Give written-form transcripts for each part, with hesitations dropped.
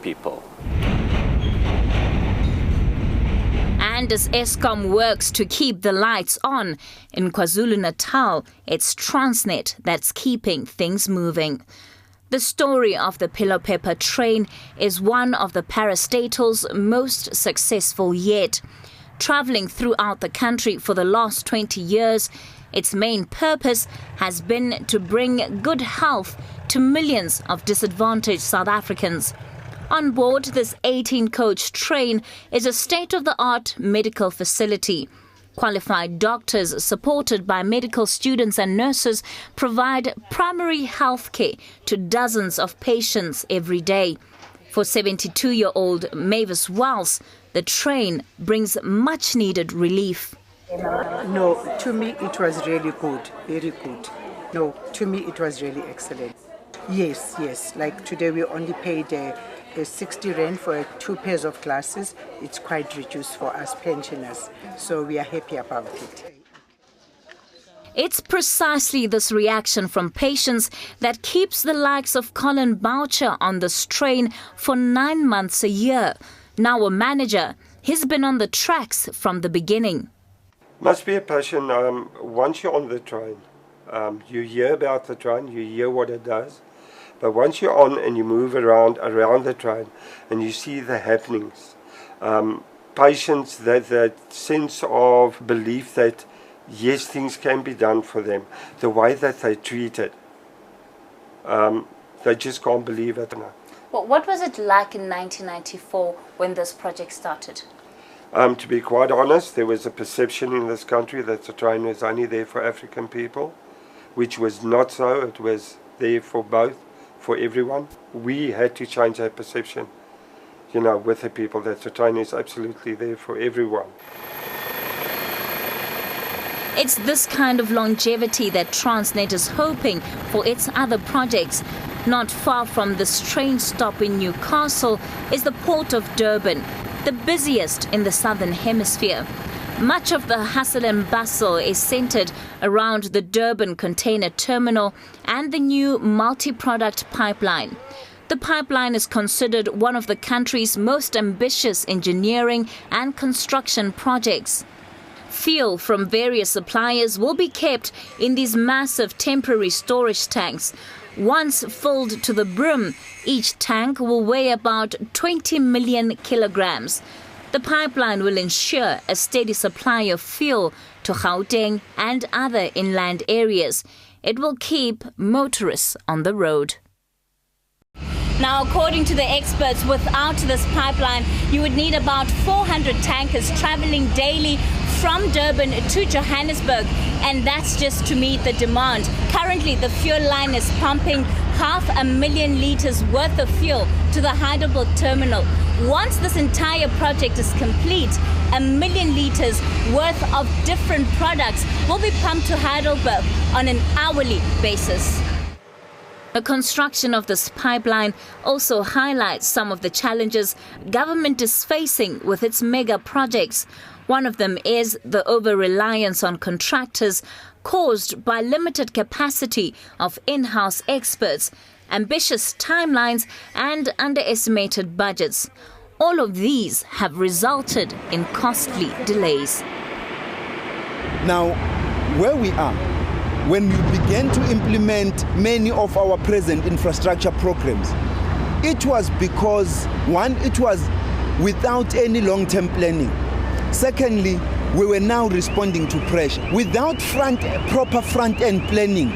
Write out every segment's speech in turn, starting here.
people. And as Eskom works to keep the lights on, in KwaZulu-Natal, it's Transnet that's keeping things moving. The story of the Pillow Pepper train is one of the parastatal's most successful yet. Travelling throughout the country for the last 20 years, its main purpose has been to bring good health to millions of disadvantaged South Africans. On board this 18-coach train is a state-of-the-art medical facility. Qualified doctors, supported by medical students and nurses, provide primary health care to dozens of patients every day. For 72-year-old Mavis Wells, the train brings much-needed relief. No, to me it was really good, very good. No, to me it was really excellent. Yes. Like today we only paid 60 rand for 2 pairs of glasses. It's quite reduced for us pensioners, so we are happy about it. It's precisely this reaction from patients that keeps the likes of Colin Boucher on this train for 9 months a year. Now a manager, he's been on the tracks from the beginning. Must be a passion. Once you're on the train, you hear about the train, you hear what it does. But once you're on and you move around the train and you see the happenings, patients, that sense of belief that yes, things can be done for them, the way that they're treated, they just can't believe it. Well, what was it like in 1994 when this project started? To be quite honest, there was a perception in this country that the train was only there for African people, which was not so. It was there for both, for everyone. We had to change that perception, with the people, that the train is absolutely there for everyone. It's this kind of longevity that Transnet is hoping for its other projects. Not far from this train stop in Newcastle is the port of Durban, the busiest in the southern hemisphere. Much of the hustle and bustle is centered around the Durban container terminal and the new multi-product pipeline. The pipeline is considered one of the country's most ambitious engineering and construction projects. Fuel from various suppliers will be kept in these massive temporary storage tanks. Once filled to the brim, each tank will weigh about 20 million kilograms. The pipeline will ensure a steady supply of fuel to Gauteng and other inland areas. It will keep motorists on the road. Now, according to the experts, without this pipeline, you would need about 400 tankers traveling daily from Durban to Johannesburg, and that's just to meet the demand. Currently, the fuel line is pumping 500,000 litres worth of fuel to the Heidelberg terminal. Once this entire project is complete, 1 million litres worth of different products will be pumped to Heidelberg on an hourly basis. The construction of this pipeline also highlights some of the challenges government is facing with its mega projects. One of them is the over-reliance on contractors caused by limited capacity of in-house experts, ambitious timelines and underestimated budgets. All of these have resulted in costly delays. Now, where we are, when we began to implement many of our present infrastructure programs, it was because, one, it was without any long-term planning. Secondly, we were now responding to pressure. Without proper front-end planning,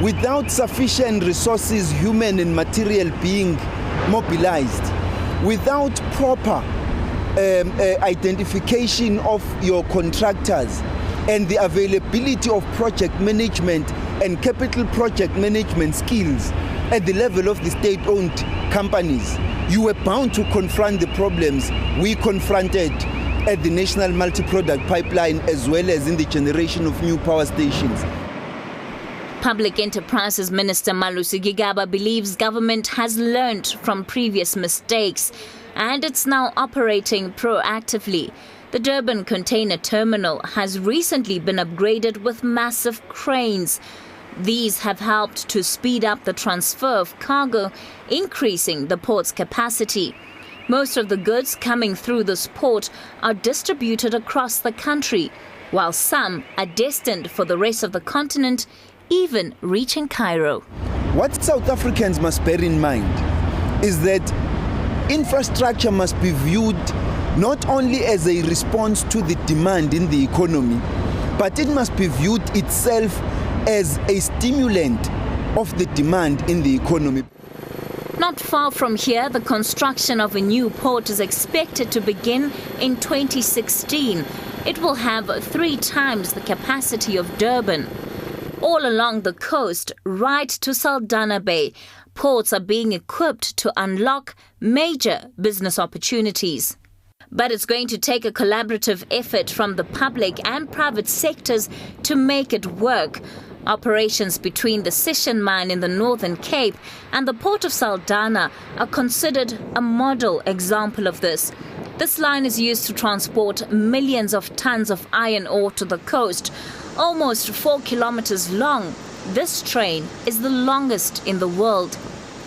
without sufficient resources, human and material, being mobilized, without proper identification of your contractors and the availability of project management and capital project management skills at the level of the state-owned companies, you were bound to confront the problems we confronted at the National Multi-Product Pipeline as well as in the generation of new power stations. Public Enterprises Minister Malusi Gigaba believes government has learnt from previous mistakes and it's now operating proactively. The Durban container terminal has recently been upgraded with massive cranes. These have helped to speed up the transfer of cargo, increasing the port's capacity. Most of the goods coming through this port are distributed across the country, while some are destined for the rest of the continent, even reaching Cairo. What South Africans must bear in mind is that infrastructure must be viewed not only as a response to the demand in the economy, but it must be viewed itself as a stimulant of the demand in the economy. Not far from here, the construction of a new port is expected to begin in 2016. It will have 3 times the capacity of Durban. All along the coast, right to Saldanha Bay, ports are being equipped to unlock major business opportunities. But it's going to take a collaborative effort from the public and private sectors to make it work. Operations between the Sishen mine in the Northern Cape and the port of Saldanha are considered a model example of this. This line is used to transport millions of tons of iron ore to the coast, almost 4 kilometers long. This train is the longest in the world.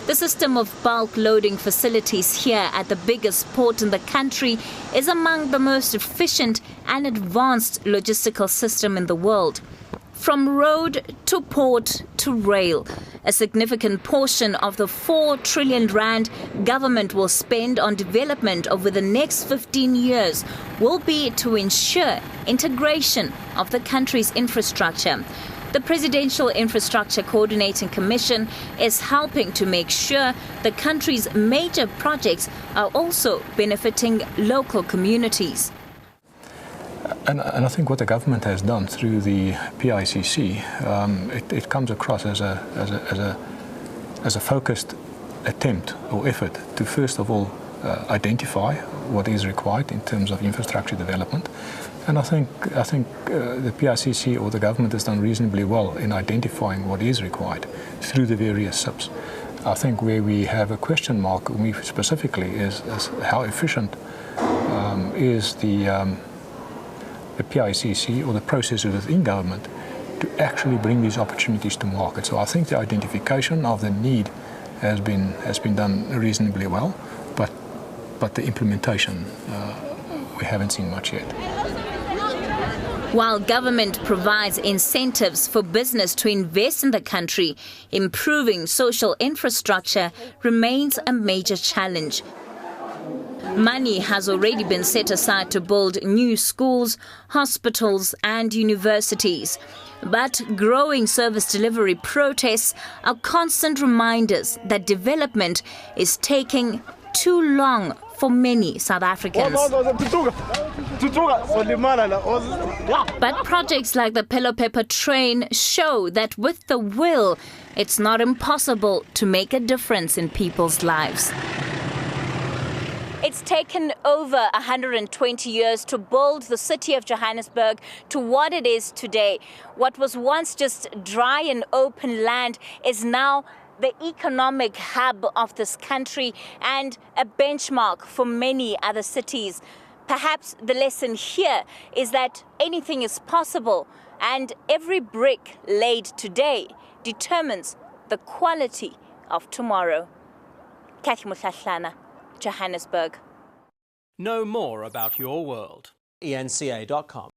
The system of bulk loading facilities here at the biggest port in the country is among the most efficient and advanced logistical system in the world. From road to port to rail, a significant portion of the 4 trillion rand government will spend on development over the next 15 years will be to ensure integration of the country's infrastructure. The Presidential Infrastructure Coordinating Commission is helping to make sure the country's major projects are also benefiting local communities. And I think what the government has done through the PICC, it comes across as a focused attempt or effort to first of all identify what is required in terms of infrastructure development. And I think the PICC or the government has done reasonably well in identifying what is required through the various SIPs. I think where we have a question mark, me specifically, is how efficient is the PICC or the processes within government to actually bring these opportunities to market. So I think the identification of the need has been done reasonably well, but the implementation we haven't seen much yet. While government provides incentives for business to invest in the country, improving social infrastructure remains a major challenge. Money has already been set aside to build new schools, hospitals and universities. But growing service delivery protests are constant reminders that development is taking too long for many South Africans. But projects like the Pillow Pepper train show that with the will, it's not impossible to make a difference in people's lives. It's taken over 120 years to build the city of Johannesburg to what it is today. What was once just dry and open land is now the economic hub of this country and a benchmark for many other cities. Perhaps the lesson here is that anything is possible, and every brick laid today determines the quality of tomorrow. Kathy Mutlahlana, Johannesburg. Know more about your world. eNCA.com.